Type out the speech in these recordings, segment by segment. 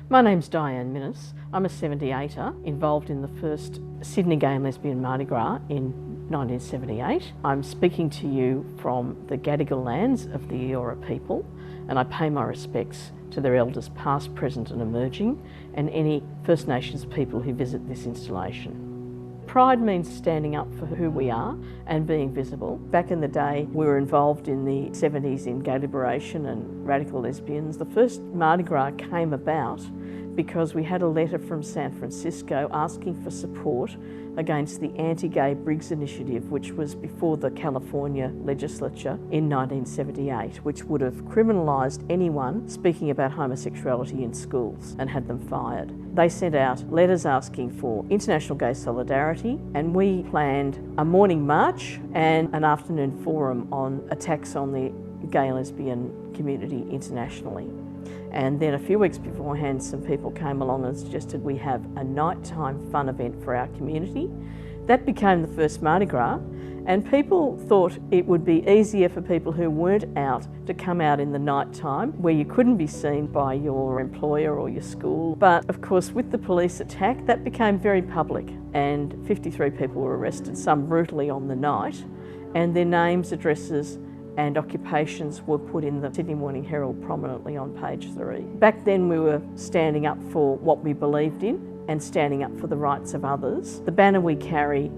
My name's Diane Minnis. I'm a 78er involved in the first Sydney Gay and Lesbian Mardi Gras in 1978. I'm speaking to you from the Gadigal lands of the Eora people, and I pay my respects to their elders past, present and emerging, and any First Nations people who visit this installation. Pride means standing up for who we are and being visible. Back in the day, we were involved in the 70s in gay liberation and radical lesbians. The first Mardi Gras came about because we had a letter from San Francisco asking for support against the anti-gay Briggs initiative, which was before the California legislature in 1978, which would have criminalised anyone speaking about homosexuality in schools and had them fired. They sent out letters asking for international gay solidarity, and we planned a morning march and an afternoon forum on attacks on the gay and lesbian community internationally. And then a few weeks beforehand, some people came along and suggested we have a nighttime fun event for our community. That became the first Mardi Gras, and people thought it would be easier for people who weren't out to come out in the night time where you couldn't be seen by your employer or your school. But of course, with the police attack, that became very public, and 53 people were arrested, some brutally on the night, and their names, addresses and occupations were put in the Sydney Morning Herald prominently on page 3. Back then we were standing up for what we believed in and standing up for the rights of others. The banner we carry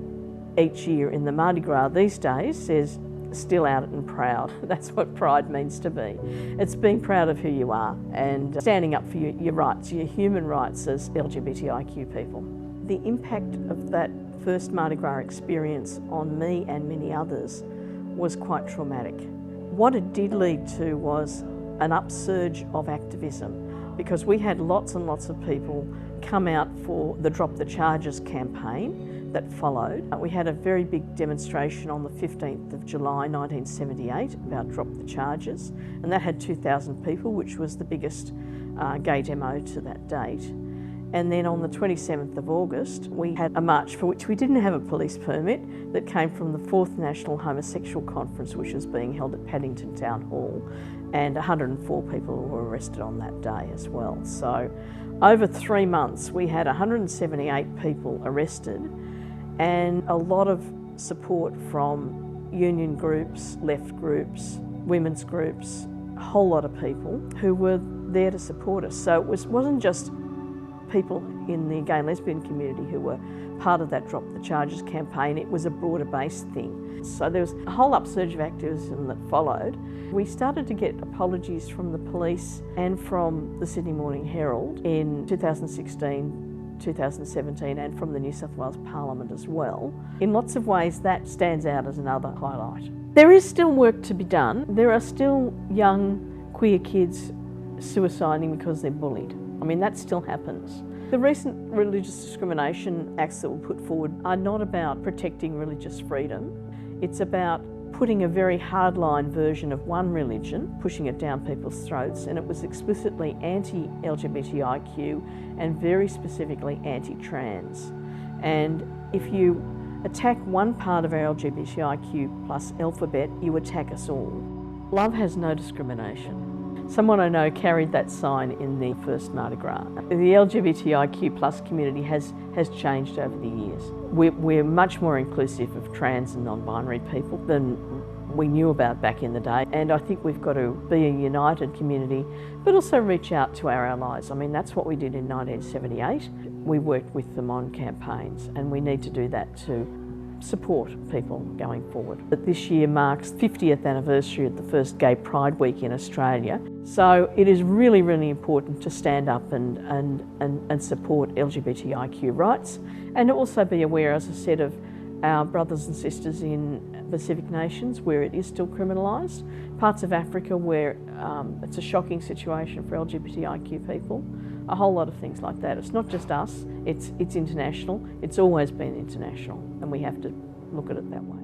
each year in the Mardi Gras these days says, "Still out and proud." That's what pride means to be. It's being proud of who you are and standing up for your rights, your human rights as LGBTIQ people. The impact of that first Mardi Gras experience on me and many others was quite traumatic. What it did lead to was an upsurge of activism, because we had lots and lots of people come out for the Drop the Charges campaign that followed. We had a very big demonstration on the 15th of July 1978 about Drop the Charges, and that had 2,000 people, which was the biggest gay demo to that date. And then on the 27th of August, we had a march for which we didn't have a police permit that came from the 4th National Homosexual Conference, which was being held at Paddington Town Hall, and 104 people were arrested on that day as well. So over 3 months, we had 178 people arrested and a lot of support from union groups, left groups, women's groups, a whole lot of people who were there to support us. So it wasn't just people in the gay and lesbian community who were part of that Drop the Charges campaign, it was a broader based thing. So there was a whole upsurge of activism that followed. We started to get apologies from the police and from the Sydney Morning Herald in 2016, 2017, and from the New South Wales Parliament as well. In lots of ways that stands out as another highlight. There is still work to be done. There are still young queer kids suiciding because they're bullied. I mean, that still happens. The recent religious discrimination acts that were put forward are not about protecting religious freedom. It's about putting a very hardline version of one religion, pushing it down people's throats, and it was explicitly anti-LGBTIQ and very specifically anti-trans. And if you attack one part of our LGBTIQ plus alphabet, you attack us all. Love has no discrimination. Someone I know carried that sign in the first Mardi Gras. The LGBTIQ plus community has changed over the years. We're much more inclusive of trans and non-binary people than we knew about back in the day, and I think we've got to be a united community, but also reach out to our allies. I mean, that's what we did in 1978. We worked with them on campaigns, and we need to do that to support people going forward. But this year marks the 50th anniversary of the first Gay Pride Week in Australia, so it is really, really important to stand up and support LGBTIQ rights, and to also be aware, as I said, of our brothers and sisters in Pacific nations where it is still criminalised, parts of Africa where it's a shocking situation for LGBTIQ people, a whole lot of things like that. It's not just us, it's international. It's always been international, and we have to look at it that way.